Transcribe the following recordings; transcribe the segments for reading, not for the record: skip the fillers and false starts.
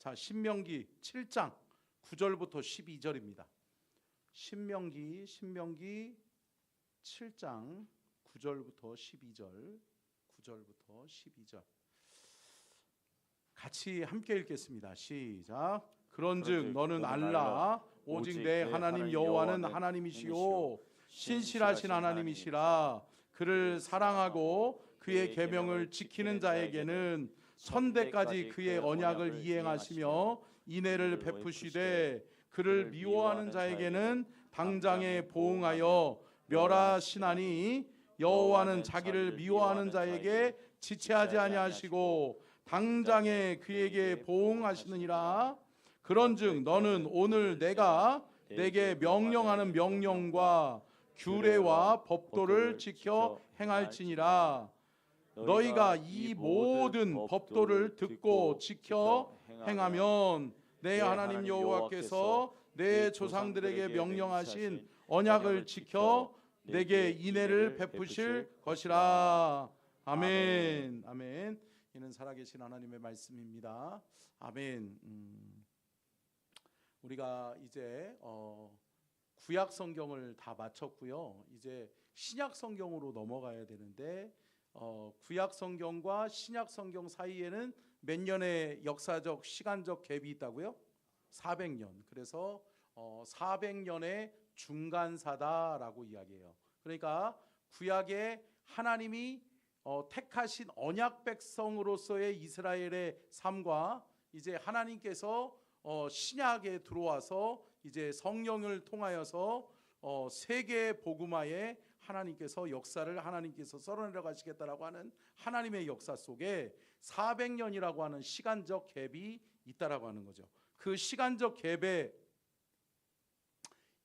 자, 신명기 7장 9절부터 12절입니다. 신명기 7장 9절부터 12절. 9절부터 12절. 같이 함께 읽겠습니다. 시작. 그런즉 너는 알라 오직 내 하나님 여호와는 하나님이시요 신실하신 하나님이시라. 그를 사랑하고 그의 계명을 지키는 자에게는 천대까지 그의 언약을 이행하시며 인애를 베푸시되 그를 미워하는 자에게는 당장에 보응하여 멸하시나니 여호와는 자기를 미워하는 자에게 지체하지 아니하시고 당장에 그에게 보응하시느니라. 그런즉 너는 오늘 내가 내게 명령하는 명령과 규례와 법도를 지켜 행할지니라. 너희가 이 모든 법도를 듣고 지켜 행하면 내 하나님 여호와께서 내 조상들에게 명령하신 언약을 지켜 내게 인애를 베푸실 것이라. 아멘. 아멘. 이는 살아계신 하나님의 말씀입니다. 아멘. 우리가 이제 구약 성경을 다 마쳤고요. 이제 신약 성경으로 넘어가야 되는데 구약 성경과 신약 성경 사이에는 몇 년의 역사적 시간적 갭이 있다고요? 400년. 그래서 400년의 중간사다라고 이야기해요. 그러니까 구약에 하나님이 택하신 언약 백성으로서의 이스라엘의 삶과 이제 하나님께서 신약에 들어와서 이제 성령을 통하여서 세계 복음화에 하나님께서 역사를 하나님께서 썰어내려 가시겠다라고 하는 하나님의 역사 속에 400년이라고 하는 시간적 갭이 있다라고 하는 거죠. 그 시간적 갭의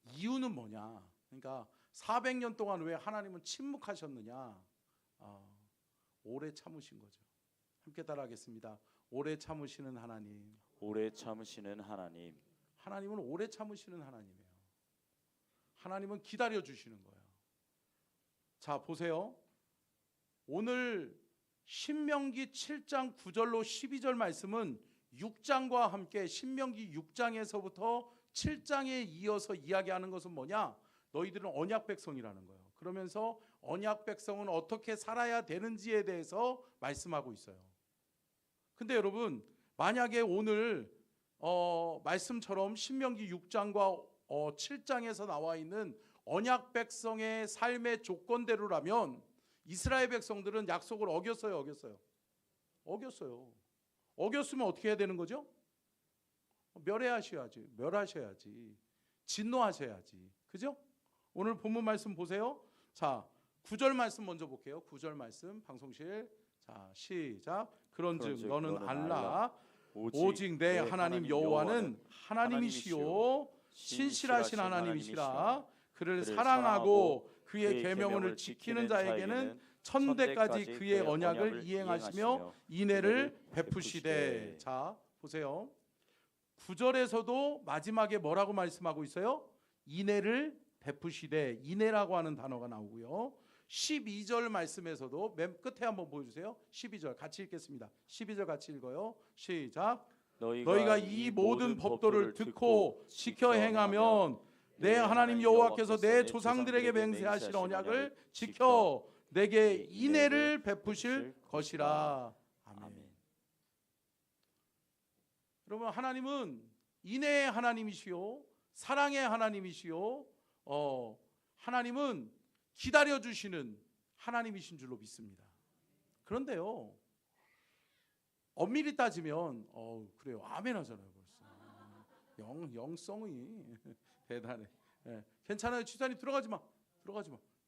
이유는 뭐냐? 그러니까 400년 동안 왜 하나님은 침묵하셨느냐? 오래 참으신 거죠. 함께 따라하겠습니다. 오래 참으시는 하나님. 오래 참으시는 하나님. 하나님은 오래 참으시는 하나님이에요. 하나님은 기다려 주시는 거예요. 자, 보세요. 오늘 신명기 7장 9절로 12절 말씀은 6장과 함께 신명기 6장에서부터 7장에 이어서 이야기하는 것은 뭐냐? 너희들은 언약 백성이라는 거예요. 그러면서 언약 백성은 어떻게 살아야 되는지에 대해서 말씀하고 있어요. 근데 여러분, 만약에 오늘 말씀처럼 신명기 6장과 7장에서 나와 있는 언약 백성의 삶의 조건대로라면 이스라엘 백성들은 약속을 어겼어요? 어겼어요. 어겼으면 어떻게 해야 되는 거죠? 멸하셔야지. 진노하셔야지. 그죠? 오늘 본문 말씀 보세요. 자, 9절 말씀 먼저 볼게요. 9절 말씀 방송실. 자, 시작. 그런즉 너는 알라 오직 내 하나님 여호와는 하나님이시요 신실하신 하나님이시라. 그를 사랑하고 그의 계명을 지키는 자에게는 천대까지 그의 언약을 이행하시며 인애를 베푸시되. 자, 보세요. 9절에서도 마지막에 뭐라고 말씀하고 있어요? 인애를 베푸시되. 인애라고 하는 단어가 나오고요. 12절 말씀에서도 맨 끝에 한번 보여주세요. 12절 같이 읽겠습니다. 12절 같이 읽어요. 시작. 너희가 이 모든 법도를 듣고 지켜 행하면 내 하나님 여호와께서 내 조상들에게 맹세하신 언약을 지켜 내게 인애를 베푸실 것이라. 아멘. 여러분, 하나님은 인애의 하나님이시요 사랑의 하나님이시요 하나님은 기다려주시는 하나님이신 줄로 믿습니다. 그런데요, 엄밀히 따지면 그래요. 아멘 하잖아요. 벌써 영성이 대단해. 예. 괜찮아요. 집사님 들어가지 마.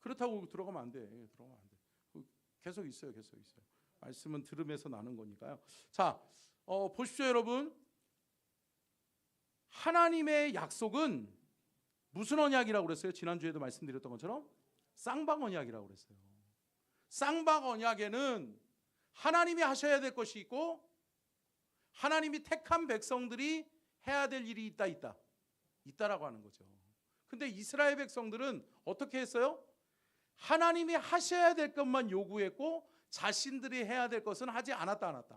그렇다고 들어가면 안 돼. 들어가면 안 돼. 계속 있어요. 말씀은 들으면서 나는 거니까요. 자, 보십시오, 여러분. 하나님의 약속은 무슨 언약이라고 그랬어요? 지난주에도 말씀드렸던 것처럼 쌍방 언약이라고 그랬어요. 쌍방 언약에는 하나님이 하셔야 될 것이 있고 하나님이 택한 백성들이 해야 될 일이 있다라고 하는 거죠. 근데 이스라엘 백성들은 어떻게 했어요? 하나님이 하셔야 될 것만 요구했고 자신들이 해야 될 것은 하지 않았다라고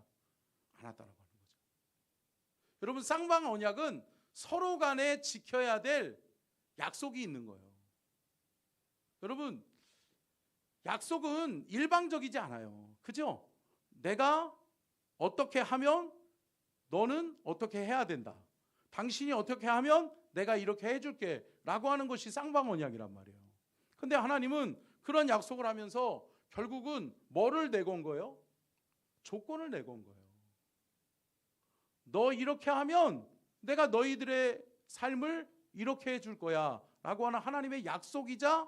하는 거죠. 여러분 쌍방 언약은 서로 간에 지켜야 될 약속이 있는 거예요. 여러분 약속은 일방적이지 않아요. 그죠? 내가 어떻게 하면 너는 어떻게 해야 된다. 당신이 어떻게 하면 내가 이렇게 해줄게 라고 하는 것이 쌍방 언약이란 말이에요. 근데 하나님은 그런 약속을 하면서 결국은 뭐를 내건 거예요? 조건을 내건 거예요. 너 이렇게 하면 내가 너희들의 삶을 이렇게 해줄 거야 라고 하는 하나님의 약속이자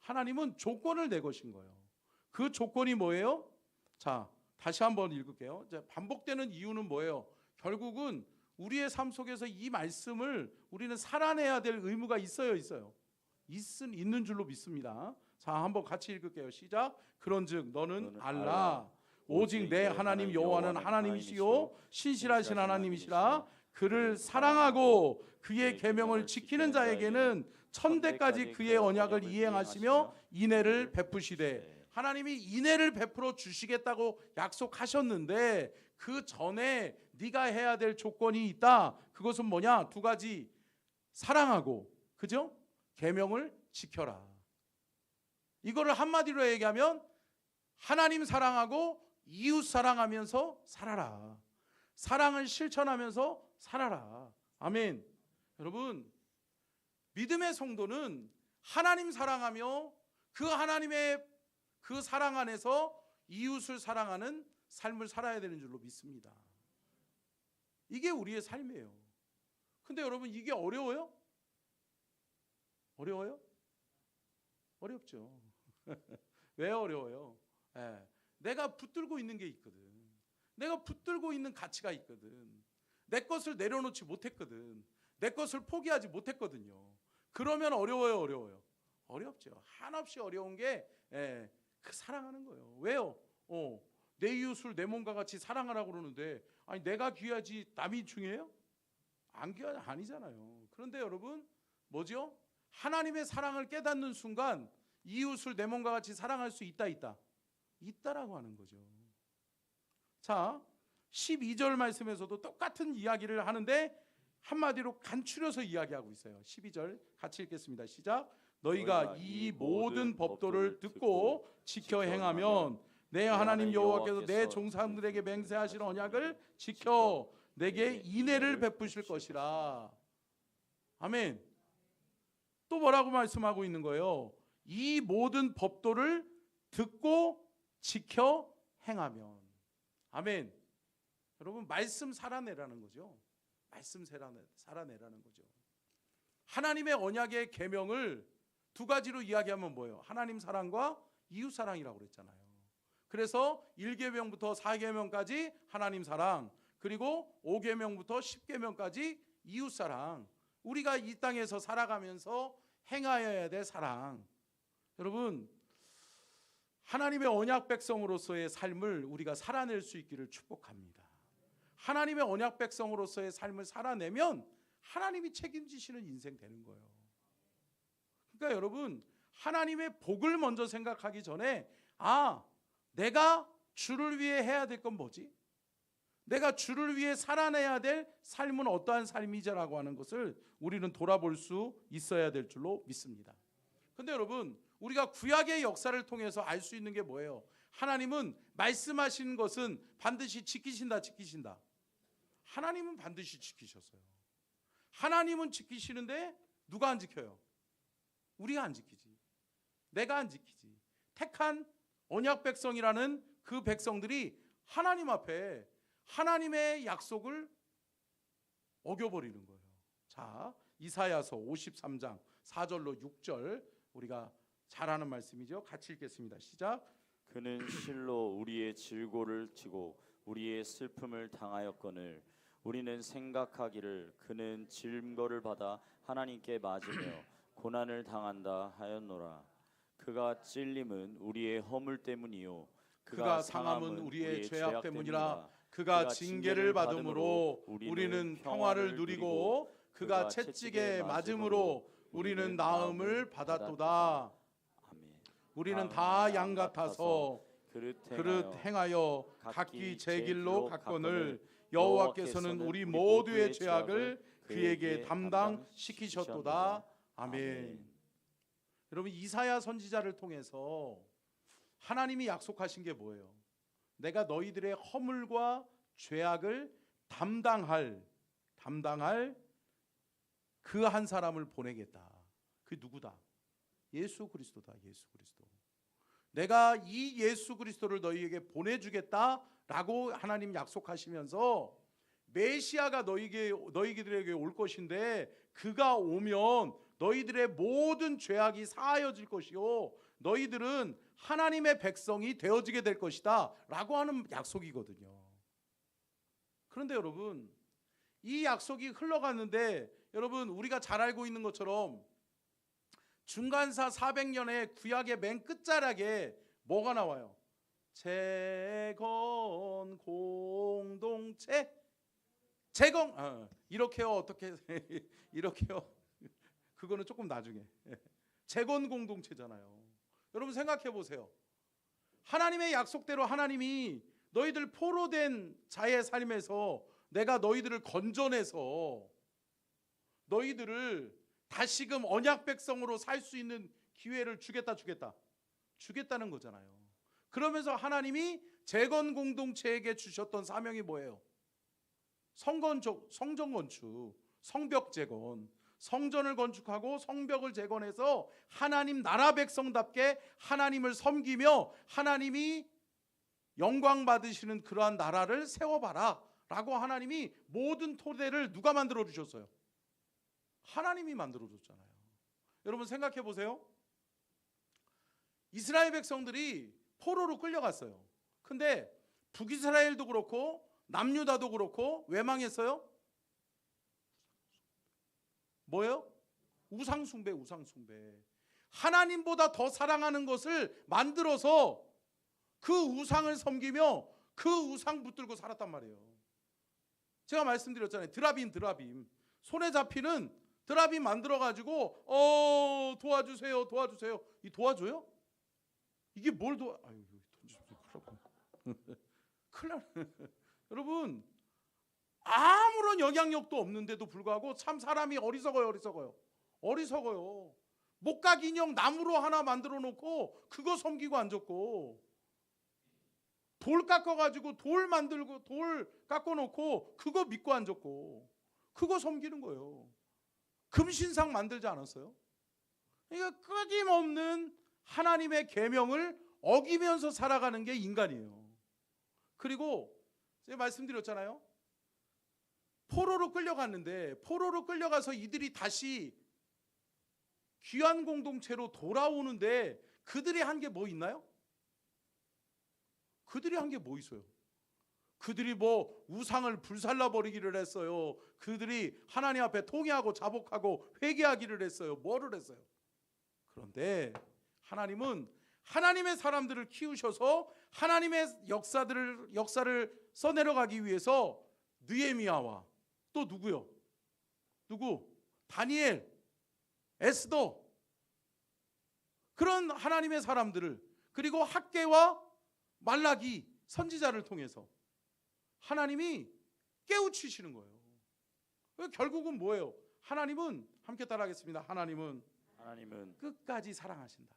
하나님은 조건을 내것인 거예요. 그 조건이 뭐예요? 자, 다시 한번 읽을게요. 이제 반복되는 이유는 뭐예요? 결국은 우리의 삶 속에서 이 말씀을 우리는 살아내야 될 의무가 있어요, 있어요. 있는 줄로 믿습니다. 자, 한번 같이 읽을게요. 시작. 그런즉 너는 알라 오직 내 하나님 여호와는 하나님이시요 신실하신 하나님이시라. 그를 사랑하고 그의 계명을 지키는 자에게는 천대까지 그의 언약을 이행하시며 인애를 베푸시되. 하나님이 인애를 베풀어 주시겠다고 약속하셨는데 그 전에 네가 해야 될 조건이 있다. 그것은 뭐냐? 두 가지. 사랑하고, 그죠? 계명을 지켜라. 이거를 한마디로 얘기하면 하나님 사랑하고 이웃 사랑하면서 살아라. 사랑을 실천하면서 살아라. 아멘. 여러분, 믿음의 성도는 하나님 사랑하며 그 하나님의 그 사랑 안에서 이웃을 사랑하는 삶을 살아야 되는 줄로 믿습니다. 이게 우리의 삶이에요. 근데 여러분 이게 어려워요? 어려워요? 어렵죠. 왜 어려워요? 내가 붙들고 있는 게 있거든. 내가 붙들고 있는 가치가 있거든. 내 것을 내려놓지 못했거든. 내 것을 포기하지 못했거든요. 그러면 어려워요, 어려워요? 어렵죠. 한없이 어려운 게 그 사랑하는 거예요. 왜요? 내 이웃을 내 몸과 같이 사랑하라고 그러는데 아니 내가 귀하지 남이 중요해요? 아니잖아요. 그런데 여러분 뭐죠? 하나님의 사랑을 깨닫는 순간 이웃을 내 몸과 같이 사랑할 수 있다라고 하는 거죠. 자, 12절 말씀에서도 똑같은 이야기를 하는데 한마디로 간추려서 이야기하고 있어요. 12절 같이 읽겠습니다. 시작. 너희가 이 모든 법도를 듣고 지켜 행하면 내 하나님 여호와께서 내 종사들에게 맹세하신 언약을 지켜 내게 인애를 베푸실 것이라. 아멘. 또 뭐라고 말씀하고 있는 거예요? 이 모든 법도를 듣고 지켜 행하면. 아멘. 여러분 말씀 살아내라는 거죠. 말씀 살아내라는 거죠. 하나님의 언약의 계명을 두 가지로 이야기하면 뭐예요? 하나님 사랑과 이웃 사랑이라고 그랬잖아요. 그래서 1계명부터 4계명까지 하나님 사랑, 그리고 5계명부터 10계명까지 이웃 사랑. 우리가 이 땅에서 살아가면서 행하여야 될 사랑. 여러분 하나님의 언약 백성으로서의 삶을 우리가 살아낼 수 있기를 축복합니다. 하나님의 언약 백성으로서의 삶을 살아내면 하나님이 책임지시는 인생 되는 거예요. 그러니까 여러분 하나님의 복을 먼저 생각하기 전에 내가 주를 위해 해야 될 건 뭐지? 내가 주를 위해 살아내야 될 삶은 어떠한 삶이지라고 하는 것을 우리는 돌아볼 수 있어야 될 줄로 믿습니다. 그런데 여러분 우리가 구약의 역사를 통해서 알 수 있는 게 뭐예요? 하나님은 말씀하신 것은 반드시 지키신다. 하나님은 반드시 지키셨어요. 하나님은 지키시는데 누가 안 지켜요? 우리가 안 지키지. 내가 안 지키지. 택한 언약 백성이라는 그 백성들이 하나님 앞에 하나님의 약속을 어겨버리는 거예요. 자, 이사야서 53장 4절로 6절 우리가 잘 아는 말씀이죠. 같이 읽겠습니다. 시작. 그는 실로 우리의 질고를 지고 우리의 슬픔을 당하였거늘 우리는 생각하기를 그는 질거를 받아 하나님께 맞으며 고난을 당한다 하였노라. 그가 찔림은 우리의 허물 때문이요 그가 상함은 우리의 죄악 때문이라. 그가 징계를 받음으로 우리는 평화를 누리고 그가 채찍에 맞음으로 우리는 나음을 받았도다. 우리는 다 양 같아서 그릇 행하여 각기 제 길로 갔거늘 여호와께서는 우리 모두의 죄악을 그에게 담당시키셨도다. 아멘. 여러분, 이사야 선지자를 통해서 하나님이 약속하신 게 뭐예요? 내가 너희들의 허물과 죄악을 담당할 그 한 사람을 보내겠다. 그 누구다? 예수 그리스도다. 예수 그리스도. 내가 이 예수 그리스도를 너희에게 보내주겠다라고 하나님 약속하시면서 메시아가 너희들에게 올 것인데 그가 오면 너희들의 모든 죄악이 사하여질 것이요 너희들은 하나님의 백성이 되어지게 될 것이다 라고 하는 약속이거든요. 그런데 여러분, 이 약속이 흘러갔는데 여러분, 우리가 잘 알고 있는 것처럼 중간사 400년의 구약의 맨 끝자락에 뭐가 나와요? 재건 공동체 이렇게요. 어떻게 이렇게요? 그거는 조금 나중에. 재건 공동체잖아요. 여러분 생각해 보세요. 하나님의 약속대로 하나님이 너희들 포로된 자의 삶에서 내가 너희들을 건져내서 너희들을 다시금 언약 백성으로 살 수 있는 기회를 주겠다는 거잖아요. 그러면서 하나님이 재건 공동체에게 주셨던 사명이 뭐예요? 성전 건축, 성벽 재건, 성전을 건축하고 성벽을 재건해서 하나님 나라 백성답게 하나님을 섬기며 하나님이 영광 받으시는 그러한 나라를 세워봐라 라고 하나님이 모든 토대를 누가 만들어 주셨어요? 하나님이 만들어 줬잖아요. 여러분 생각해 보세요. 이스라엘 백성들이 포로로 끌려갔어요. 근데 북이스라엘도 그렇고 남유다도 그렇고 왜 망했어요? 뭐예요? 우상숭배. 하나님보다 더 사랑하는 것을 만들어서 그 우상을 섬기며 그 우상 붙들고 살았단 말이에요. 제가 말씀드렸잖아요. 드라빔 손에 잡히는 드라빔 만들어가지고 도와주세요. 이 도와줘요? 이게 뭘 아유, 큰일 나네. 여러분, 아무런 영향력도 없는데도 불구하고 참 사람이 어리석어요. 목각 인형 나무로 하나 만들어 놓고 그거 섬기고 앉았고, 돌 깎아가지고 돌 깎아 놓고 그거 믿고 앉았고, 그거 섬기는 거예요. 금신상 만들지 않았어요? 그러니까 끊임없는 하나님의 계명을 어기면서 살아가는 게 인간이에요. 그리고 제가 말씀드렸잖아요. 포로로 끌려갔는데 포로로 끌려가서 이들이 다시 귀한 공동체로 돌아오는데 그들이 한 게 뭐 있나요? 그들이 한 게 뭐 있어요? 그들이 뭐 우상을 불살라 버리기를 했어요. 그들이 하나님 앞에 통회하고 자복하고 회개하기를 했어요. 뭐를 했어요? 그런데 하나님은 하나님의 사람들을 키우셔서 하나님의 역사를 써내려가기 위해서 느헤미야와 또 누구요? 다니엘, 에스더, 그런 하나님의 사람들을, 그리고 학개와 말라기 선지자를 통해서 하나님이 깨우치시는 거예요. 결국은 뭐예요? 하나님은, 함께 따라하겠습니다. 하나님은 끝까지 사랑하신다.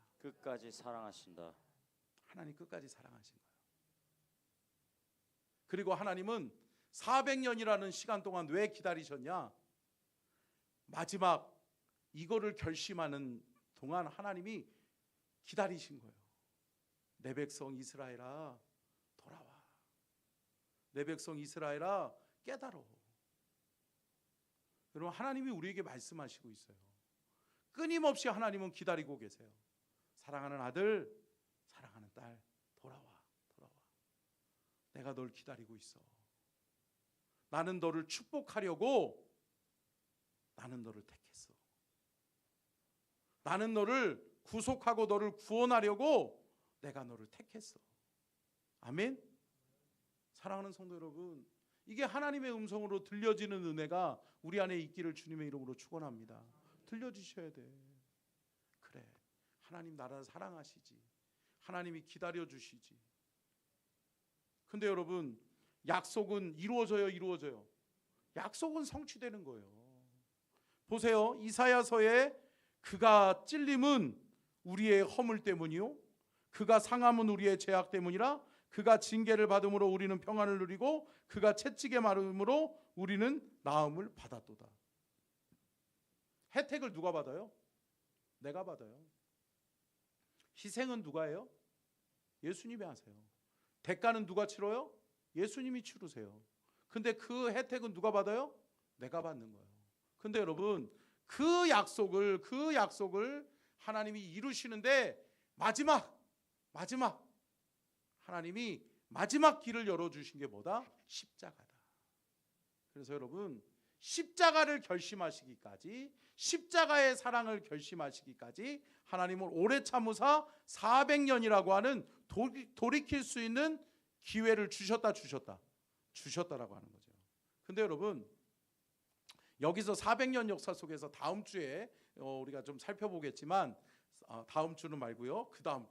하나님 끝까지 사랑하신 거예요. 그리고 하나님은 400년이라는 시간 동안 왜 기다리셨냐? 마지막 이거를 결심하는 동안 하나님이 기다리신 거예요. 내 백성 이스라엘아, 돌아와. 내 백성 이스라엘아, 깨달어. 여러분, 하나님이 우리에게 말씀하시고 있어요. 끊임없이 하나님은 기다리고 계세요. 사랑하는 아들, 사랑하는 딸, 돌아와. 내가 널 기다리고 있어. 나는 너를 축복하려고 나는 너를 택했어. 나는 너를 구속하고 너를 구원하려고 내가 너를 택했어. 아멘. 사랑하는 성도 여러분, 이게 하나님의 음성으로 들려지는 은혜가 우리 안에 있기를 주님의 이름으로 축원합니다. 들려주셔야 돼. 그래, 하나님 나라를 사랑하시지. 하나님이 기다려주시지. 근데 여러분, 약속은 이루어져요, 이루어져요? 약속은 성취되는 거예요. 보세요. 이사야서에 그가 찔림은 우리의 허물 때문이요, 그가 상함은 우리의 죄악 때문이라. 그가 징계를 받음으로 우리는 평안을 누리고 그가 채찍에 맞음으로 우리는 나음을 받았도다. 혜택을 누가 받아요? 내가 받아요. 희생은 누가 해요? 예수님이 하세요. 대가는 누가 치러요? 예수님이 치르세요. 근데 그 혜택은 누가 받아요? 내가 받는 거예요. 근데 여러분, 그 약속을 하나님이 이루시는데 마지막 하나님이 마지막 길을 열어주신 게 뭐다? 십자가다. 그래서 여러분, 십자가를 결심하시기까지, 십자가의 사랑을 결심하시기까지 하나님은 오래 참으사 400년이라고 하는 돌이킬 수 있는 기회를 주셨다라고 하는 거죠. 근데 여러분, 여기서 400년 역사 속에서 다음 주에 우리가 좀 살펴보겠지만, 다음 주는 말고요, 그 다음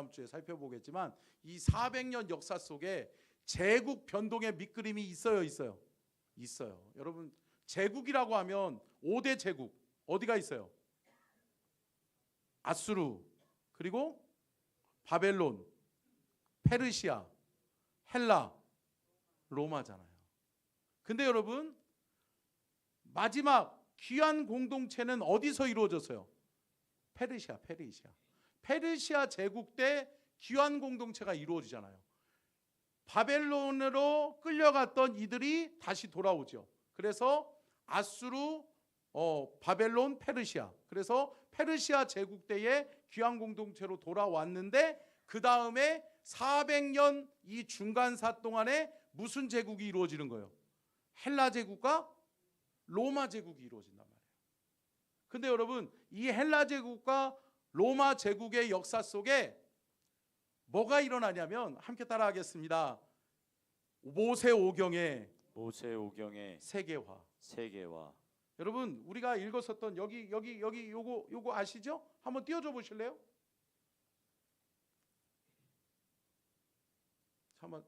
주에 살펴보겠지만, 이 400년 역사 속에 제국 변동의 밑그림이 있어요. 여러분, 제국이라고 하면 5대 제국 어디가 있어요? 아수르, 그리고 바벨론, 페르시아, 헬라, 로마잖아요. 근데 여러분, 마지막 귀한 공동체는 어디서 이루어졌어요? 페르시아 제국 때 귀한 공동체가 이루어지잖아요. 바벨론으로 끌려갔던 이들이 다시 돌아오죠. 그래서 아수르, 바벨론, 페르시아. 그래서 페르시아 제국 때의 귀한 공동체로 돌아왔는데, 그 다음에 400년 이 중간사 동안에 무슨 제국이 이루어지는 거예요? 헬라 제국과 로마 제국이 이루어진단 말이에요. 근데 여러분, 이 헬라 제국과 로마 제국의 역사 속에 뭐가 일어나냐면, 함께 따라하겠습니다. 모세오경의 세계화. 여러분, 우리가 읽었었던 여기 요거 아시죠? 한번 띄워줘 보실래요? 잠깐만.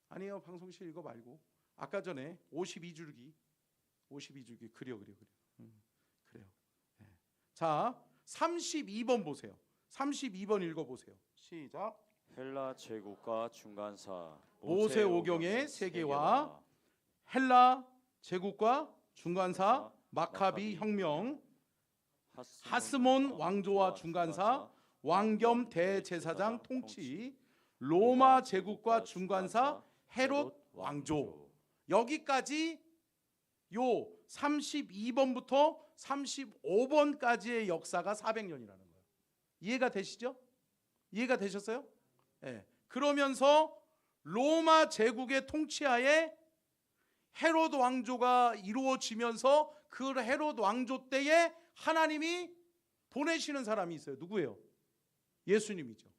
아니에요. 방송실 이거 말고 아까 전에 52줄기 그래요. 네. 자, 32번 보세요. 32번 읽어보세요. 시작. 헬라 제국과 중간사 모세오경의 세계화. 헬라 제국과 중간사 마카비 혁명. 하스몬 왕조와 중간사 왕겸 대제사장 통치. 로마 제국과 중간사 헤롯 왕조. 여기까지 요 32번부터 35번까지의 역사가 400년이라는 거예요. 이해가 되시죠? 이해가 되셨어요? 네. 그러면서 로마 제국의 통치하에 헤롯 왕조가 이루어지면서, 그 헤롯 왕조 때에 하나님이 보내시는 사람이 있어요. 누구예요? 예수님이죠.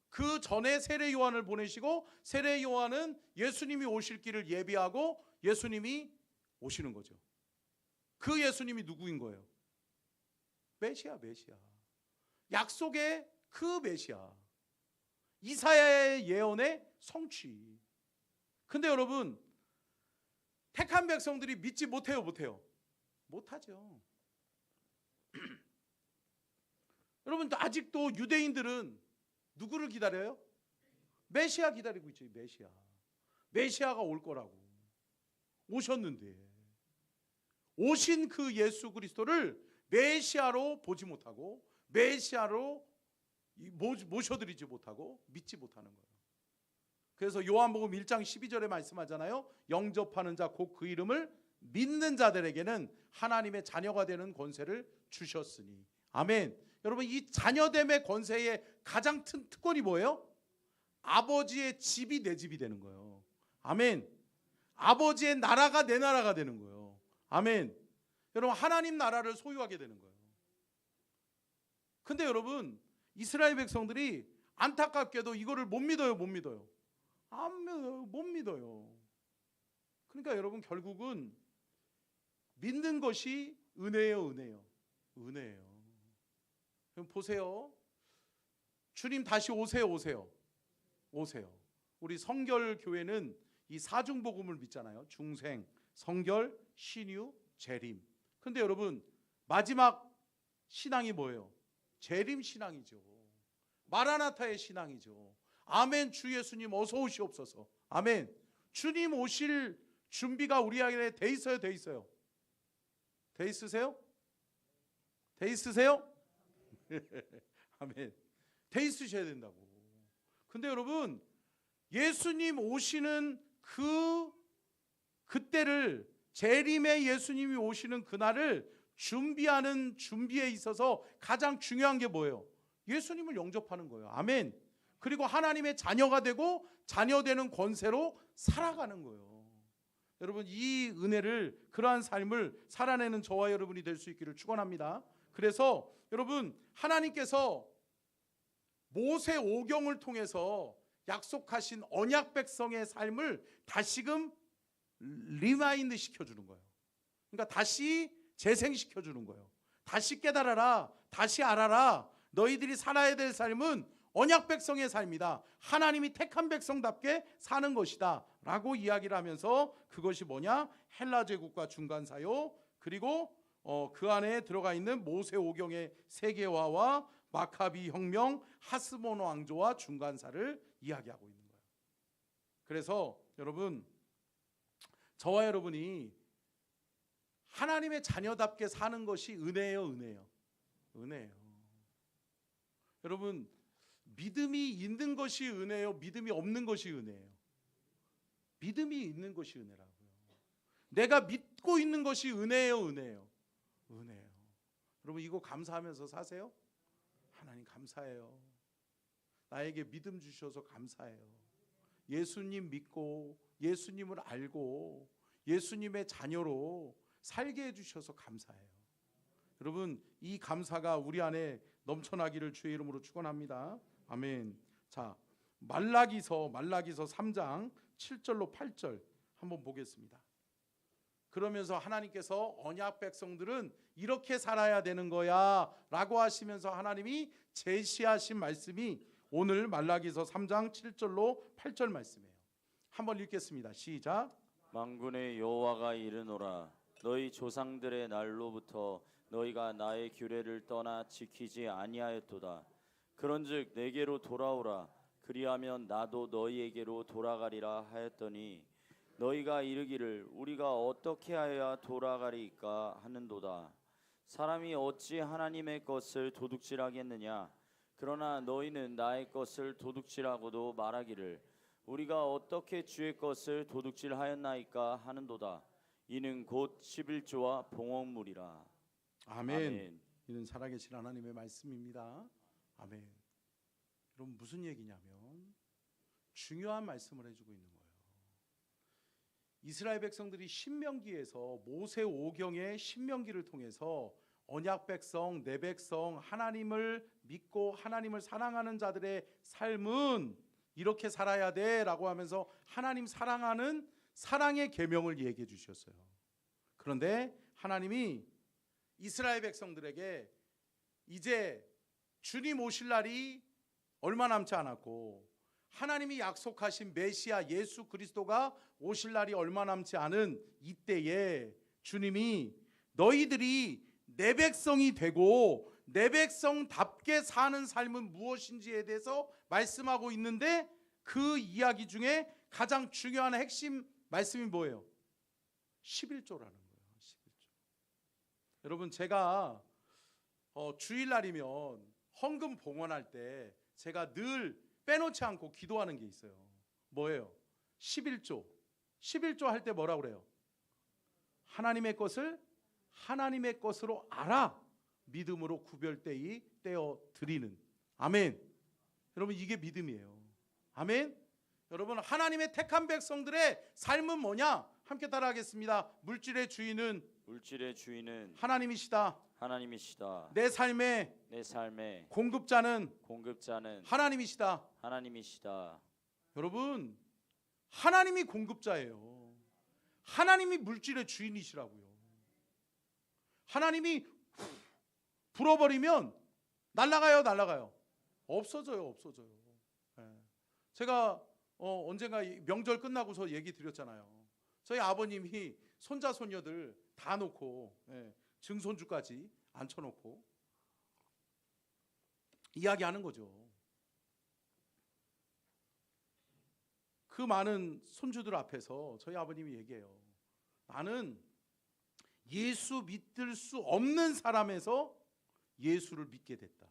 그 전에 세례 요한을 보내시고, 세례 요한은 예수님이 오실 길을 예비하고 예수님이 오시는 거죠. 그 예수님이 누구인 거예요? 메시아. 약속의 그 메시아. 이사야의 예언의 성취. 근데 여러분, 택한 백성들이 믿지 못해요? 못하죠. 여러분, 아직도 유대인들은 누구를 기다려요? 메시아 기다리고 있죠. 메시아가 올 거라고. 오셨는데, 오신 그 예수 그리스도를 메시아로 보지 못하고, 메시아로 모셔드리지 못하고 믿지 못하는 거예요. 그래서 요한복음 1장 12절에 말씀하잖아요. 영접하는 자 곧 그 이름을 믿는 자들에게는 하나님의 자녀가 되는 권세를 주셨으니. 아멘. 여러분, 이 자녀됨의 권세의 가장 특권이 뭐예요? 아버지의 집이 내 집이 되는 거예요. 아멘. 아버지의 나라가 내 나라가 되는 거예요. 아멘. 여러분, 하나님 나라를 소유하게 되는 거예요. 근데 여러분, 이스라엘 백성들이 안타깝게도 이거를 못 믿어요. 못 믿어요. 그러니까 여러분, 결국은 믿는 것이 은혜예요. 그럼 보세요. 주님 다시 오세요. 우리 성결 교회는 이 사중복음을 믿잖아요. 중생, 성결, 신유, 재림. 근데 여러분 마지막 신앙이 뭐예요? 재림 신앙이죠. 마라나타의 신앙이죠. 아멘. 주 예수님 어서 오시옵소서. 아멘. 주님 오실 준비가 우리 안에 돼 있어요, 돼 있어요? 돼 있으세요? 돼 있으세요? 아멘. 돼 있으셔야 된다고. 근데 여러분 예수님 오시는 그때를, 재림의 예수님이 오시는 그날을 준비하는 준비에 있어서 가장 중요한 게 뭐예요? 예수님을 영접하는 거예요. 아멘. 그리고 하나님의 자녀가 되고 자녀되는 권세로 살아가는 거예요. 여러분 이 은혜를, 그러한 삶을 살아내는 저와 여러분이 될 수 있기를 축원합니다. 그래서 여러분 하나님께서 모세 오경을 통해서 약속하신 언약 백성의 삶을 다시금 리마인드 시켜주는 거예요. 그러니까 다시 재생시켜주는 거예요. 다시 깨달아라, 다시 알아라. 너희들이 살아야 될 삶은 언약 백성의 삶이다. 하나님이 택한 백성답게 사는 것이다 라고 이야기를 하면서, 그것이 뭐냐? 헬라 제국과 중간사요, 그리고 그 안에 들어가 있는 모세 오경의 세계화와 마카비 혁명, 하스몬 왕조와 중간사를 이야기하고 있는 거예요. 그래서 여러분 저와 여러분이 하나님의 자녀답게 사는 것이 은혜예요, 은혜예요, 은혜예요. 여러분 믿음이 있는 것이 은혜예요, 믿음이 없는 것이 은혜예요? 믿음이 있는 것이 은혜라고요. 내가 믿고 있는 것이 은혜예요, 은혜예요? 은혜예요. 여러분 이거 감사하면서 사세요? 하나님 감사해요. 나에게 믿음 주셔서 감사해요. 예수님 믿고 예수님을 알고 예수님의 자녀로 살게 해주셔서 감사해요. 여러분 이 감사가 우리 안에 넘쳐나기를 주의 이름으로 축원합니다. 아멘. 자, 말라기서 3장 7절로 8절 한번 보겠습니다. 그러면서 하나님께서 언약 백성들은 이렇게 살아야 되는 거야 라고 하시면서 하나님이 제시하신 말씀이 오늘 말라기서 3장 7절로 8절 말씀이에요. 한번 읽겠습니다. 시작. 만군의 여호와가 이르노라. 너희 조상들의 날로부터 너희가 나의 규례를 떠나 지키지 아니하였도다. 그런즉 내게로 돌아오라. 그리하면 나도 너희에게로 돌아가리라 하였더니 너희가 이르기를 우리가 어떻게 하여야 돌아가리까 하는도다. 사람이 어찌 하나님의 것을 도둑질하겠느냐? 그러나 너희는 나의 것을 도둑질하고도 말하기를 우리가 어떻게 주의 것을 도둑질하였나이까 하는도다. 이는 곧 11조와 봉헌물이라. 아멘. 아멘. 이는 살아계신 하나님의 말씀입니다. 아멘. 여러분 무슨 얘기냐면 중요한 말씀을 해주고 있는 거예요. 이스라엘 백성들이 신명기에서 모세 오경의 신명기를 통해서 언약 백성, 내 백성, 하나님을 믿고 하나님을 사랑하는 자들의 삶은 이렇게 살아야 돼 라고 하면서 하나님 사랑하는 사랑의 계명을 얘기해 주셨어요. 그런데 하나님이 이스라엘 백성들에게 이제 주님 오실 날이 얼마 남지 않았고 하나님이 약속하신 메시아 예수 그리스도가 오실 날이 얼마 남지 않은 이때에 주님이 너희들이 내 백성이 되고 내 백성답게 사는 삶은 무엇인지에 대해서 말씀하고 있는데, 그 이야기 중에 가장 중요한 핵심 말씀이 뭐예요? 11조라는 거예요. 11조. 여러분 제가 주일날이면 헌금 봉헌할 때 제가 늘 빼놓지 않고 기도하는 게 있어요. 뭐예요? 11조. 11조 할 때 뭐라고 그래요? 하나님의 것을 하나님의 것으로 알아 믿음으로 구별되이 떼어 드리는. 아멘. 여러분 이게 믿음이에요. 아멘. 여러분 하나님의 택한 백성들의 삶은 뭐냐? 함께 따라하겠습니다. 물질의 주인은 하나님이시다. 하나님이시다. 내 삶의 공급자는 하나님이시다. 여러분 하나님이 공급자예요. 하나님이 물질의 주인이시라고요. 하나님이 불어버리면 날아가요? 없어져요. 제가 언젠가 명절 끝나고서 얘기 드렸잖아요. 저희 아버님이 손자 손녀들 다 놓고 증손주까지 앉혀놓고 이야기하는 거죠. 그 많은 손주들 앞에서 저희 아버님이 얘기해요. 나는 예수 믿을 수 없는 사람에서 예수를 믿게 됐다.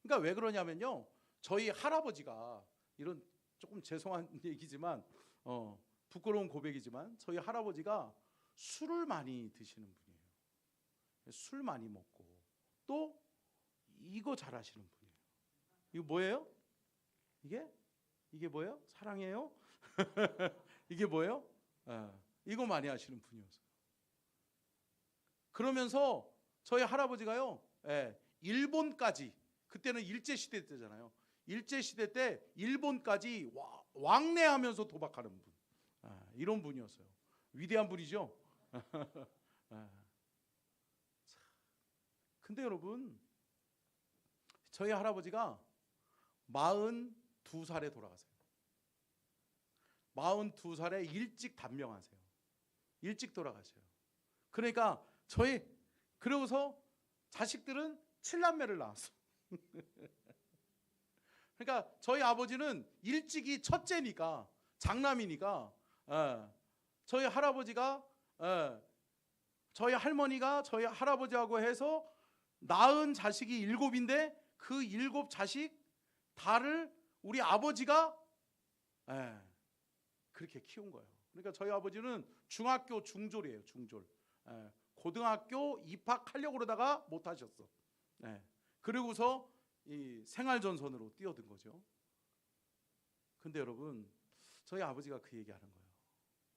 그러니까 왜 그러냐면요, 저희 할아버지가, 이런 조금 죄송한 얘기지만 부끄러운 고백이지만, 저희 할아버지가 술을 많이 드시는 분이에요. 술 많이 먹고 또 이거 잘하시는 분이에요. 이거 뭐예요? 이게 뭐예요? 사랑해요? 이게 뭐예요? 이거 많이 하시는 분이었어요. 그러면서 저희 할아버지가요, 일본까지, 그때는 일제시대 때잖아요. 일제시대 때 일본까지 왕래하면서 도박하는 분, 이런 분이었어요. 위대한 분이죠. 근데 여러분, 저희 할아버지가 42살에 돌아가세요. 42살에 일찍 단명하세요. 일찍 돌아가셔요. 그러니까 그러고서 자식들은 7남매를 낳았어. 그러니까 저희 아버지는 일찍이 첫째니까, 장남이니까, 저희 할아버지가, 저희 할머니가 저희 할아버지하고 해서 낳은 자식이 7인데 그 7 자식 다를 우리 아버지가 그렇게 키운 거예요. 그러니까 저희 아버지는 중학교 중졸이에요. 중졸. 고등학교 입학하려고 그러다가 못 하셨어. 그리고서 이 생활전선으로 뛰어든 거죠. 근데 여러분, 저희 아버지가 그 얘기하는 거예요.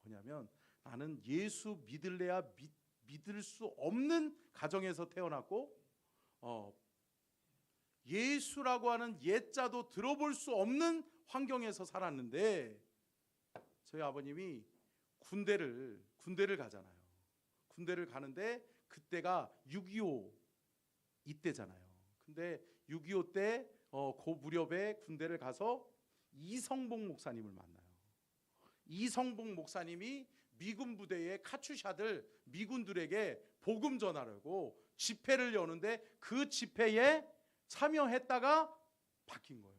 뭐냐면, 나는 예수 믿을래야 믿을 수 없는 가정에서 태어났고, 예수라고 하는 옛자도 들어볼 수 없는 환경에서 살았는데, 저희 아버님이 군대를 가잖아요. 군대를 가는데 그때가 6.25 이때잖아요. 근데 6.25 때 그 무렵에 군대를 가서 이성복 목사님을 만나요. 이성복 목사님이 미군 부대의 카츄샤들, 미군들에게 복음 전하려고 집회를 여는데 그 집회에 참여했다가 바뀐 거예요.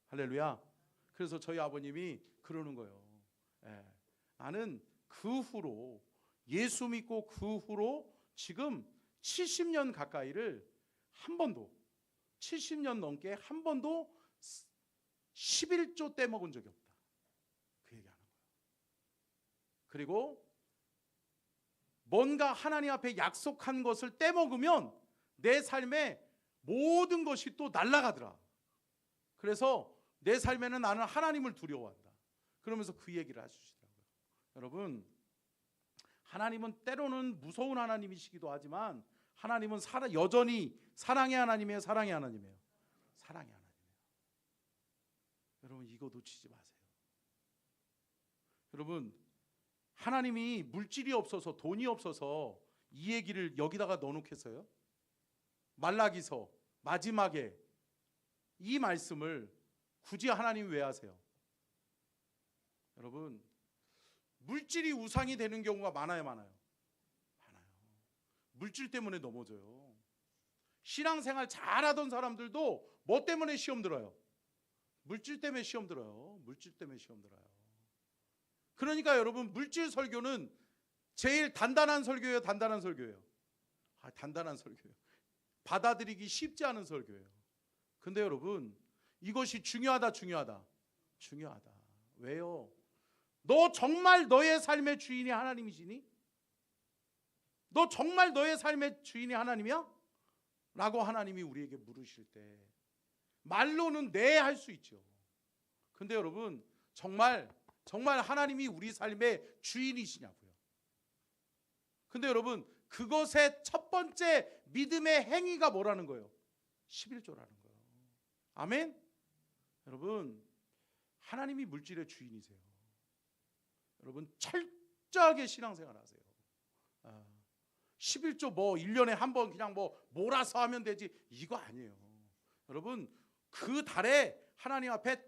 할렐루야. 그래서 저희 아버님이 그러는 거예요. 나는 그 후로, 예수 믿고 그 후로 지금 70년 가까이를 한 번도, 70년 넘게 한 번도 11조 떼먹은 적이 없다. 그 얘기하는 거예요. 그리고 뭔가 하나님 앞에 약속한 것을 떼먹으면 내 삶에 모든 것이 또 날아가더라. 그래서 내 삶에는 나는 하나님을 두려워한다. 그러면서 그 얘기를 해주시더라고요. 여러분, 하나님은 때로는 무서운 하나님이시기도 하지만 하나님은 여전히 사랑의 하나님이에요. 사랑의 하나님이에요. 사랑의 하나님이에요. 여러분, 이거 놓치지 마세요. 여러분, 하나님이 물질이 없어서, 돈이 없어서 이 얘기를 여기다가 넣어놓겠어요? 말라기서 마지막에 이 말씀을 굳이 하나님 왜 하세요? 여러분, 물질이 우상이 되는 경우가 많아요, 많아요. 물질 때문에 넘어져요. 신앙생활 잘하던 사람들도 뭐 때문에 시험 들어요? 물질 때문에 시험 들어요. 물질 때문에 시험 들어요. 그러니까 여러분, 물질 설교는 제일 단단한 설교예요, 단단한 설교예요? 단단한 설교예요. 받아들이기 쉽지 않은 설교예요. 근데 여러분, 이것이 중요하다. 왜요? 너 정말 너의 삶의 주인이 하나님이시니? 너 정말 너의 삶의 주인이 하나님이야? 라고 하나님이 우리에게 물으실 때 말로는 네 할 수 있죠. 근데 여러분, 정말 하나님이 우리 삶의 주인이시냐고요. 근데 여러분, 그것의 첫 번째 믿음의 행위가 뭐라는 거예요? 11조라는 거예요. 아멘? 여러분, 하나님이 물질의 주인이세요. 여러분, 철저하게 신앙생활 하세요. 11조 뭐 1년에 한 번 그냥 뭐 몰아서 하면 되지, 이거 아니에요. 여러분, 그 달에 하나님 앞에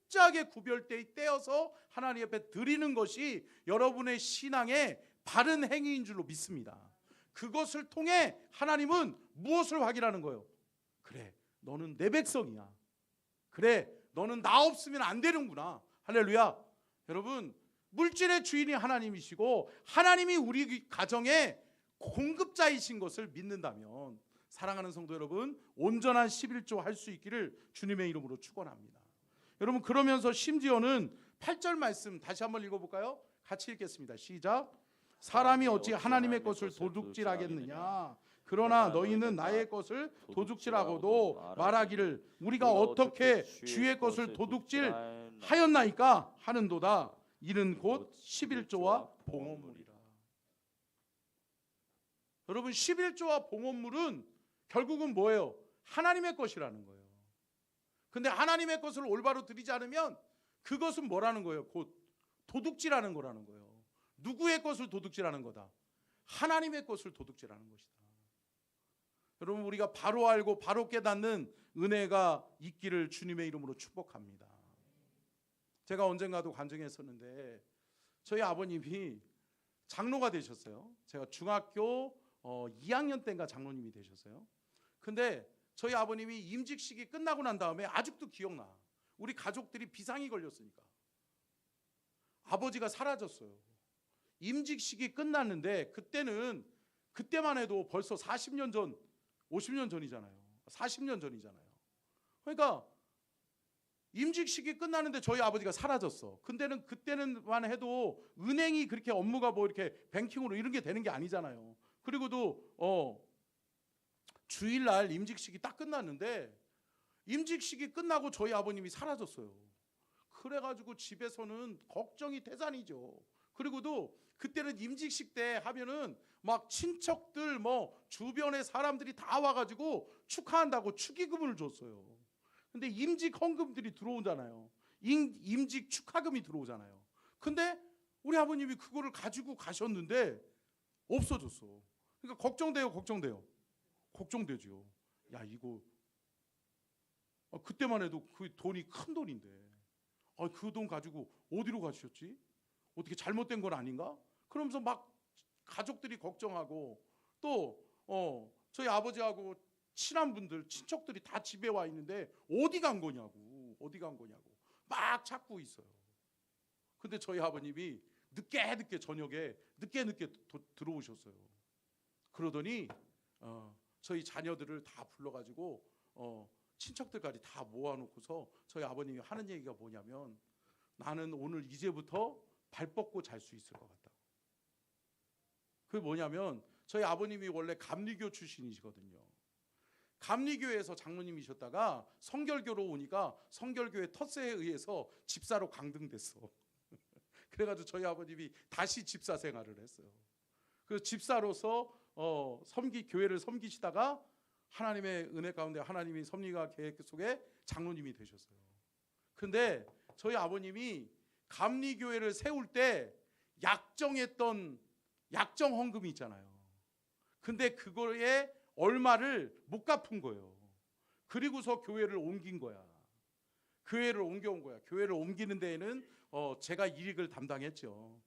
철저하게 구별되어 떼어서 하나님 앞에 드리는 것이 여러분의 신앙의 바른 행위인 줄로 믿습니다. 그것을 통해 하나님은 무엇을 확인하는 거예요? 그래, 너는 내 백성이야. 그래, 너는 나 없으면 안 되는구나. 할렐루야. 여러분, 물질의 주인이 하나님이시고 하나님이 우리 가정의 공급자이신 것을 믿는다면, 사랑하는 성도 여러분, 온전한 11조 할 수 있기를 주님의 이름으로 축원합니다. 여러분, 그러면서 심지어는 8절 말씀 다시 한번 읽어볼까요? 같이 읽겠습니다. 시작. 사람이 어찌 하나님의 것을 도둑질하겠느냐? 그러나 너희는 나의 것을 도둑질하고도 말하기를 우리가 어떻게 주의 것을 도둑질하였나이까 하는도다. 이는 곧 11조와 봉헌물이라. 여러분, 11조와 봉헌물은 결국은 뭐예요? 하나님의 것이라는 거예요. 근데 하나님의 것을 올바로 드리지 않으면 그것은 뭐라는 거예요? 곧 도둑질하는 거라는 거예요. 누구의 것을 도둑질하는 거다? 하나님의 것을 도둑질하는 것이다. 여러분, 우리가 바로 알고 바로 깨닫는 은혜가 있기를 주님의 이름으로 축복합니다. 제가 언젠가도 간증했었는데 저희 아버님이 장로가 되셨어요. 제가 중학교 2학년 때인가 장로님이 되셨어요. 근데 저희 아버님이 임직식이 끝나고 난 다음에 아직도 기억나. 우리 가족들이 비상이 걸렸으니까 아버지가 사라졌어요. 임직식이 끝났는데 그때만 해도 벌써 40년 전, 50년 전이잖아요. 40년 전이잖아요. 그러니까 임직식이 끝나는데 저희 아버지가 사라졌어. 근데는 그때는만 해도 은행이 그렇게 업무가 뭐 이렇게 뱅킹으로 이런 게 되는 게 아니잖아요. 그리고도 주일날 임직식이 딱 끝났는데 임직식이 끝나고 저희 아버님이 사라졌어요. 그래가지고 집에서는 걱정이 태산이죠. 그리고도 그때는 임직식 때 하면은 막 친척들 뭐 주변의 사람들이 다 와가지고 축하한다고 축의금을 줬어요. 근데 임직 헌금들이 들어오잖아요. 임직 축하금이 들어오잖아요. 근데 우리 아버님이 그거를 가지고 가셨는데 없어졌어. 그러니까 걱정되죠. 야, 이거 그때만 해도 그 돈이 큰 돈인데 그 돈 가지고 어디로 가셨지? 어떻게 잘못된 건 아닌가? 그러면서 막 가족들이 걱정하고 또 저희 아버지하고 친한 분들, 친척들이 다 집에 와 있는데 어디 간 거냐고 막 찾고 있어요. 근데 저희 아버님이 늦게 저녁에 늦게 들어오셨어요. 그러더니 저희 자녀들을 다 불러가지고 친척들까지 다 모아놓고서 저희 아버님이 하는 얘기가 뭐냐면, 나는 오늘 이제부터 발 뻗고 잘 수 있을 것 같다. 그게 뭐냐면, 저희 아버님이 원래 감리교 출신이시거든요. 감리교에서 장로님이셨다가 성결교로 오니까 성결교의 텃세에 의해서 집사로 강등됐어. 그래가지고 저희 아버님이 다시 집사 생활을 했어요. 그 집사로서 교회를 섬기시다가 하나님의 은혜 가운데 하나님이 섭리가 계획 속에 장로님이 되셨어요. 근데 저희 아버님이 감리교회를 세울 때 약정했던 약정 헌금이 있잖아요. 근데 그거에 얼마를 못 갚은 거예요. 그리고서 교회를 옮긴 거야. 교회를 옮겨온 거야. 교회를 옮기는 데에는 제가 일익을 담당했죠.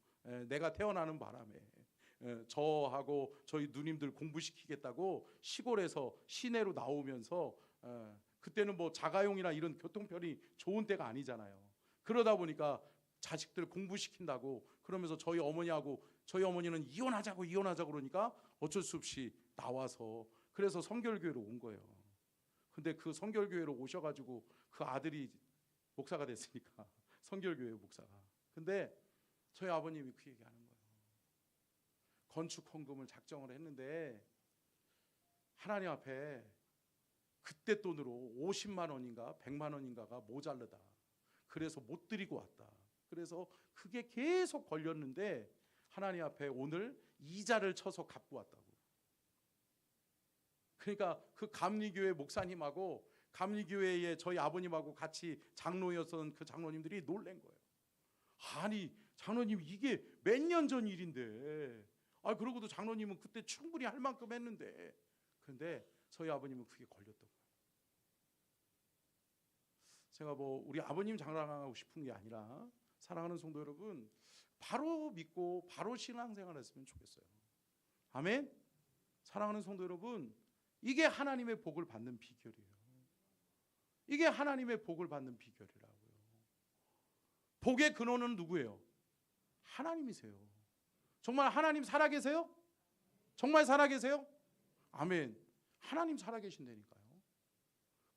내가 태어나는 바람에 저하고 저희 누님들 공부시키겠다고 시골에서 시내로 나오면서 그때는 뭐 자가용이나 이런 교통편이 좋은 때가 아니잖아요. 그러다 보니까 자식들 공부시킨다고 그러면서 저희 어머니는 이혼하자고 그러니까 어쩔 수 없이 나와서 그래서 성결교회로 온 거예요. 근데 그 성결교회로 오셔가지고 그 아들이 목사가 됐으니까 성결교회 목사가. 근데 저희 아버님이 그 얘기하는 거예요. 건축 헌금을 작정을 했는데 하나님 앞에 그때 돈으로 50만 원인가 100만 원인가가 모자르다. 그래서 못 드리고 왔다. 그래서 그게 계속 걸렸는데 하나님 앞에 오늘 이자를 쳐서 갚고 왔다고. 그러니까 그 감리교회 목사님하고 감리교회에 저희 아버님하고 같이 장로였던 그 장로님들이 놀란 거예요. 아니 장로님 이게 몇 년 전 일인데 그러고도 장로님은 그때 충분히 할 만큼 했는데 근데 저희 아버님은 그게 걸렸던 거예요. 제가 뭐 우리 아버님 자랑하고 싶은 게 아니라 사랑하는 성도 여러분, 바로 믿고 바로 신앙생활 했으면 좋겠어요. 아멘. 사랑하는 성도 여러분, 이게 하나님의 복을 받는 비결이에요. 이게 하나님의 복을 받는 비결이라고요. 복의 근원은 누구예요? 하나님이세요. 정말 하나님 살아계세요? 정말 살아계세요? 아멘. 하나님 살아계신다니까요.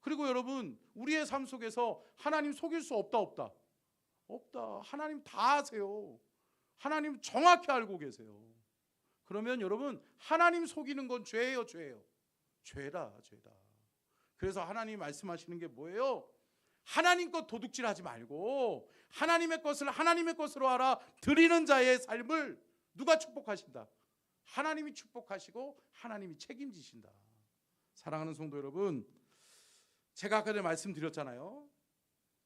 그리고 여러분, 우리의 삶 속에서 하나님 속일 수 없다 없다? 없다. 하나님 다 아세요. 하나님 정확히 알고 계세요. 그러면 여러분, 하나님 속이는 건 죄예요, 죄예요? 죄다, 죄다. 그래서 하나님 말씀하시는 게 뭐예요? 하나님 것 도둑질하지 말고 하나님의 것을 하나님의 것으로 알아 드리는 자의 삶을 누가 축복하신다? 하나님이 축복하시고 하나님이 책임지신다. 사랑하는 성도 여러분, 제가 아까 전에 말씀드렸잖아요.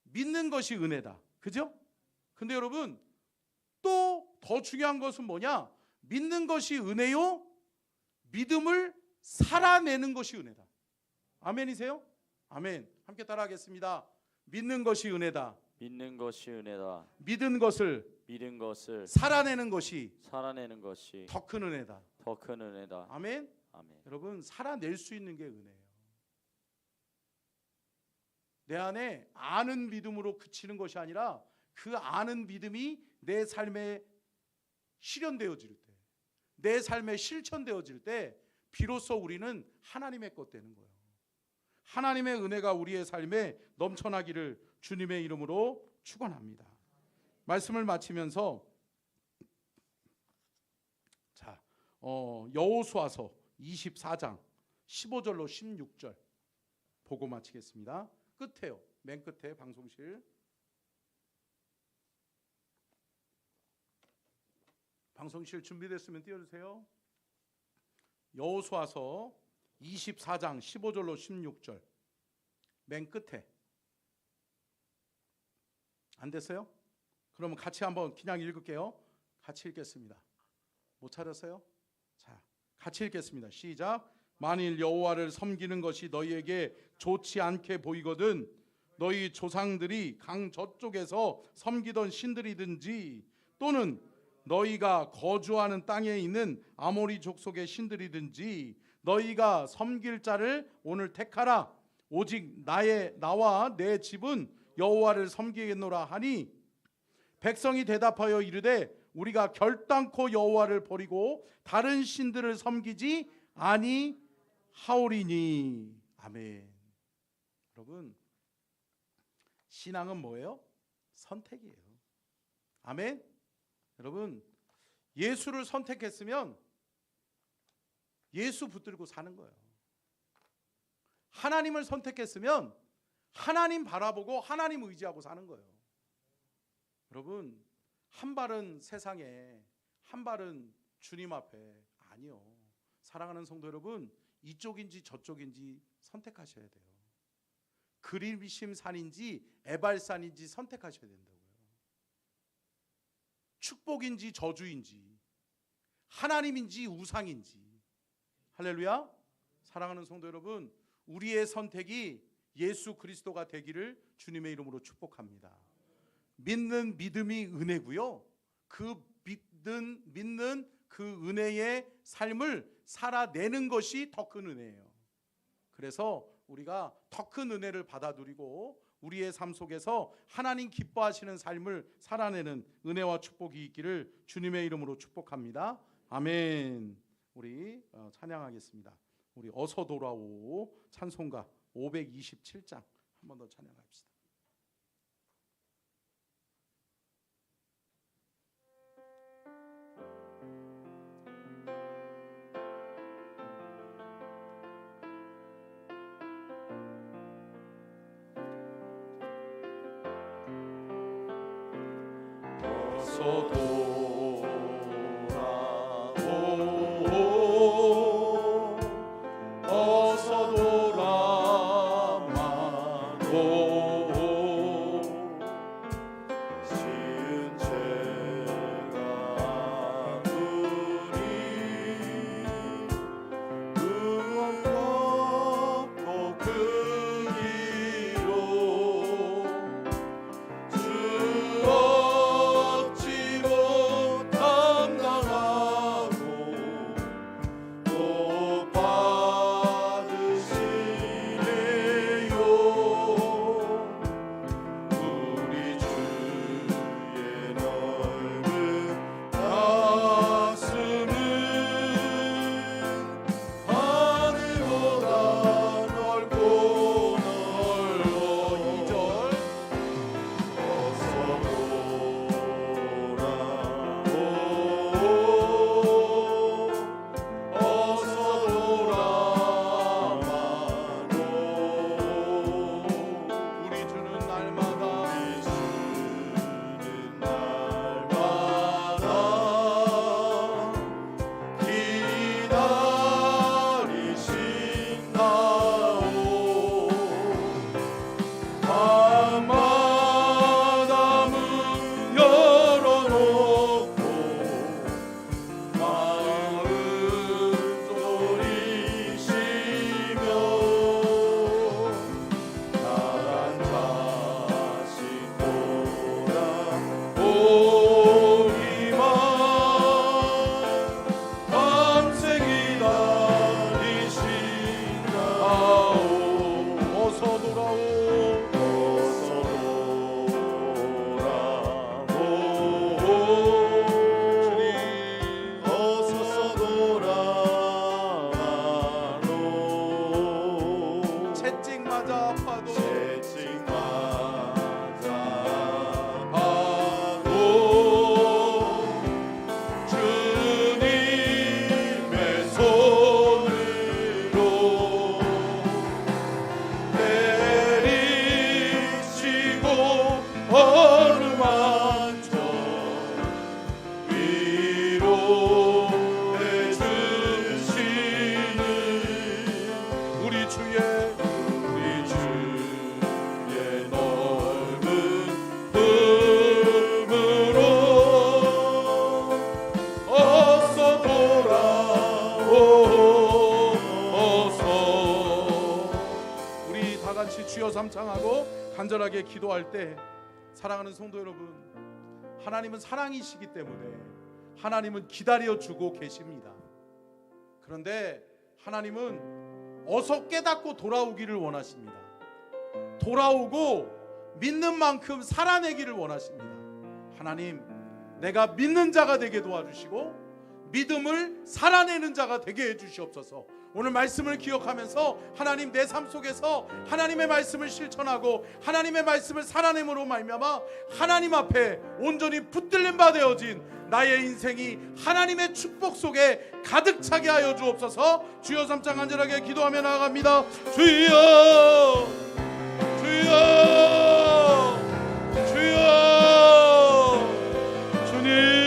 믿는 것이 은혜다. 그죠? 근데 여러분, 또 더 중요한 것은 뭐냐? 믿는 것이 은혜요, 믿음을 살아내는 것이 은혜다. 아멘이세요? 아멘. 함께 따라하겠습니다. 믿는 것이 은혜다. 믿는 것이 은혜다. 믿은 것을 살아내는 것이 더 큰 은혜다. 더 큰 은혜다. 아멘. 아멘. 여러분, 살아낼 수 있는 게 은혜예요. 내 안에 아는 믿음으로 그치는 것이 아니라 그 아는 믿음이 내 삶에 실현되어질 때, 내 삶에 실천되어질 때 비로소 우리는 하나님의 것 되는 거예요. 하나님의 은혜가 우리의 삶에 넘쳐나기를 주님의 이름으로 축원합니다. 말씀을 마치면서 자, 여호수아서 24장 15절로 16절 보고 마치겠습니다. 끝에요. 맨 끝에 방송실. 방송실 준비됐으면 띄워주세요. 여호수아서 24장 15절로 16절 맨 끝에. 안 됐어요? 그러면 같이 한번 그냥 읽을게요. 같이 읽겠습니다. 못 찾았어요? 자, 같이 읽겠습니다. 시작. 만일 여호와를 섬기는 것이 너희에게 좋지 않게 보이거든 너희 조상들이 강 저쪽에서 섬기던 신들이든지 또는 너희가 거주하는 땅에 있는 아모리 족속의 신들이든지 너희가 섬길 자를 오늘 택하라. 오직 나와 내 집은 여호와를 섬기겠노라 하니 백성이 대답하여 이르되 우리가 결단코 여호와를 버리고 다른 신들을 섬기지 아니하오리니. 아멘. 여러분, 신앙은 뭐예요? 선택이에요. 아멘. 여러분, 예수를 선택했으면 예수 붙들고 사는 거예요. 하나님을 선택했으면 하나님 바라보고 하나님 의지하고 사는 거예요. 여러분, 한 발은 세상에, 한 발은 주님 앞에. 아니요. 사랑하는 성도 여러분, 이쪽인지 저쪽인지 선택하셔야 돼요. 그리심 산인지 에발산인지 선택하셔야 된다고요. 축복인지 저주인지, 하나님인지 우상인지. 할렐루야. 사랑하는 성도 여러분, 우리의 선택이 예수 그리스도가 되기를 주님의 이름으로 축복합니다. 믿는 믿음이 은혜고요. 그 믿는 그 은혜의 삶을 살아내는 것이 더 큰 은혜예요. 그래서 우리가 더 큰 은혜를 받아 누리고 우리의 삶 속에서 하나님 기뻐하시는 삶을 살아내는 은혜와 축복이 있기를 주님의 이름으로 축복합니다. 아멘. 우리 찬양하겠습니다. 우리 어서 돌아오 찬송가 527장 한 번 더 찬양합시다. 어서 돌아오 어서 돌아마고 지은 죄가 아무리 무겁고 크기로 주여 삼창하고 간절하게 기도할 때 사랑하는 성도 여러분, 하나님은 사랑이시기 때문에 하나님은 기다려주고 계십니다. 그런데 하나님은 어서 깨닫고 돌아오기를 원하십니다. 돌아오고 믿는 만큼 살아내기를 원하십니다. 하나님, 내가 믿는 자가 되게 도와주시고 믿음을 살아내는 자가 되게 해주시옵소서. 오늘 말씀을 기억하면서 하나님, 내 삶 속에서 하나님의 말씀을 실천하고 하나님의 말씀을 살아내므로 말미암아 하나님 앞에 온전히 붙들림 바 되어진 나의 인생이 하나님의 축복 속에 가득 차게 하여 주옵소서. 주여 삼창 간절하게 기도하며 나아갑니다. 주여, 주여, 주여, 주님,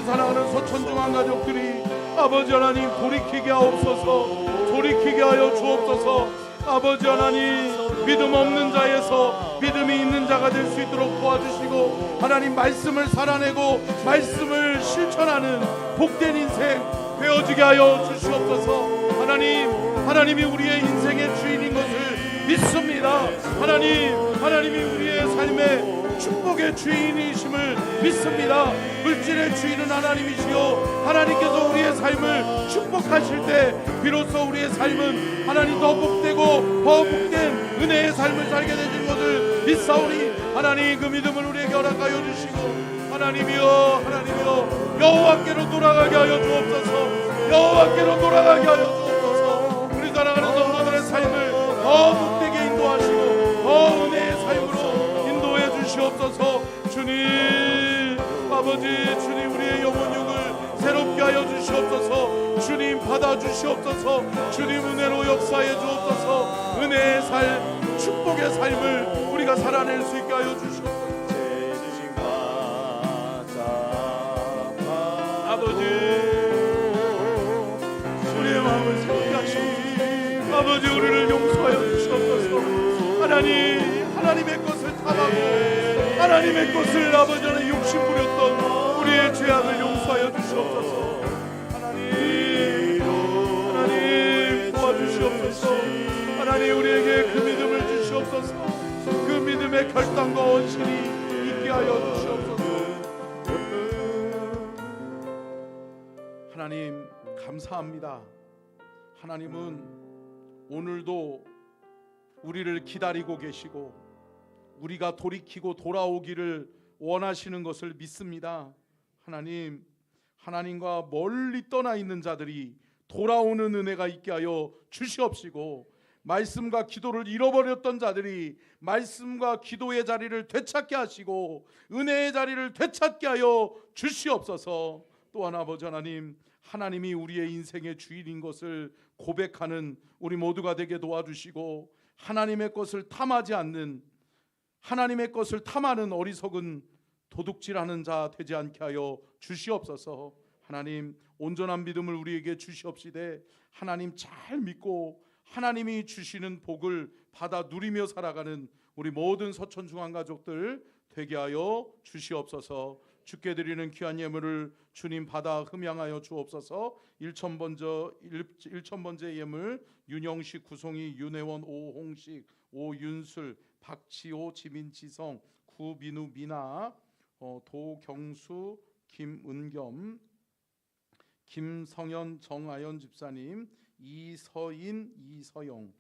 사랑하는 서천중앙 가족들이 아버지 하나님 돌이키게 하옵소서. 돌이키게 하여 주옵소서. 아버지 하나님, 믿음 없는 자에서 믿음이 있는 자가 될 수 있도록 도와주시고 하나님, 말씀을 살아내고 말씀을 실천하는 복된 인생 되어지게 하여 주시옵소서. 하나님, 하나님이 우리의 인생의 주인인 것을 믿습니다. 하나님이 우리의 삶의 축복의 주인이심을 믿습니다. 물질의 주인은 하나님이시요 하나님께서 우리의 삶을 축복하실 때 비로소 우리의 삶은 하나님 더 복되고 더 복된 은혜의 삶을 살게 되는 것을 믿사오니 하나님, 그 믿음을 우리에게 허락하여 주시고 하나님이여 여호와께로 돌아가게 하여 주옵소서. 여호와께로 돌아가게 하여 주옵소서. 우리 사랑하는 성도들의 삶을 더 복되게 인도하시고 더 은혜의 삶으로 인도해 주시옵소서. 주님, 아버지 주님, 우리의 영혼 육을 새롭게 하여 주시옵소서. 주님, 받아 주시옵소서. 주님, 은혜로 역사해 주옵소서. 은혜의 삶, 축복의 삶을 우리가 살아낼 수 있게 하여 주시옵소서. 아버지, 우리의 마음을 새롭게 하시옵소서. 아버지, 우리를 용서하여 주시옵소서. 하나님의 것을 탐하고 하나님의 것을 아버지 하나님 욕심 부렸던 우리의 죄악을 용서하여 주시옵소서. 하나님 도와주시옵소서. 하나님, 우리에게 그 믿음을 주시옵소서. 그 믿음의 결단과 원신이 있게 하여 주시옵소서. 하나님, 감사합니다. 하나님은 오늘도 우리를 기다리고 계시고 우리가 돌이키고 돌아오기를 원하시는 것을 믿습니다. 하나님과 멀리 떠나 있는 자들이 돌아오는 은혜가 있게 하여 주시옵시고, 말씀과 기도를 잃어버렸던 자들이 말씀과 기도의 자리를 되찾게 하시고 은혜의 자리를 되찾게 하여 주시옵소서. 또한 아버지 하나님, 하나님이 우리의 인생의 주인인 것을 고백하는 우리 모두가 되게 도와주시고, 하나님의 것을 탐하지 않는, 하나님의 것을 탐하는 어리석은 도둑질하는 자 되지 않게 하여 주시옵소서. 하나님, 온전한 믿음을 우리에게 주시옵시되 하나님 잘 믿고 하나님이 주시는 복을 받아 누리며 살아가는 우리 모든 서천중앙 가족들 되게 하여 주시옵소서. 주께 드리는 귀한 예물을 주님 받아 흠양하여 주옵소서. 1,000번째 예물 윤영식, 구송이, 윤혜원, 오홍식, 오윤술, 박지호, 지민지성, 구민우, 미나, 도경수, 김은겸, 김성현, 정아연 집사님, 이서인, 이서영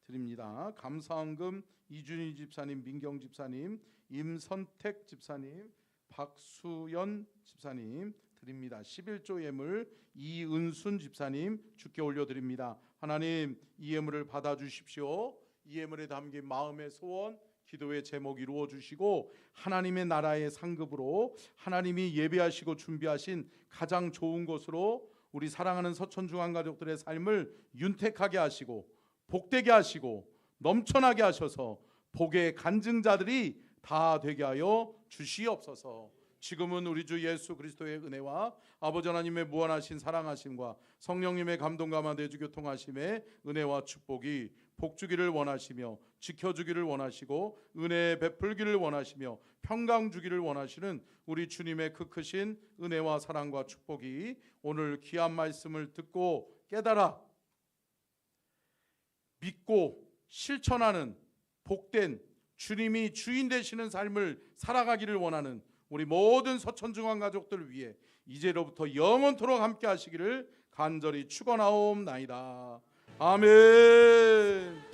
드립니다. 감사헌금 이준희 집사님, 민경 집사님, 임선택 집사님, 박수연 집사님 드립니다. 11조 예물 이은순 집사님 주께 올려드립니다. 하나님, 이 예물을 받아주십시오. 이 예물에 담긴 마음의 소원, 기도의 제목 이루어 주시고 하나님의 나라의 상급으로 하나님이 예배하시고 준비하신 가장 좋은 곳으로 우리 사랑하는 서천중앙 가족들의 삶을 윤택하게 하시고 복되게 하시고 넘쳐나게 하셔서 복의 간증자들이 다 되게 하여 주시옵소서. 지금은 우리 주 예수 그리스도의 은혜와 아버지 하나님의 무한하신 사랑하심과 성령님의 감동감화 내주 교통하심의 은혜와 축복이 복주기를 원하시며 지켜주기를 원하시고 은혜 베풀기를 원하시며 평강 주기를 원하시는 우리 주님의 그 크신 은혜와 사랑과 축복이 오늘 귀한 말씀을 듣고 깨달아 믿고 실천하는 복된 주님이 주인 되시는 삶을 살아가기를 원하는 우리 모든 서천중앙 가족들 위해 이제로부터 영원토록 함께 하시기를 간절히 축원하옵나이다. 아멘.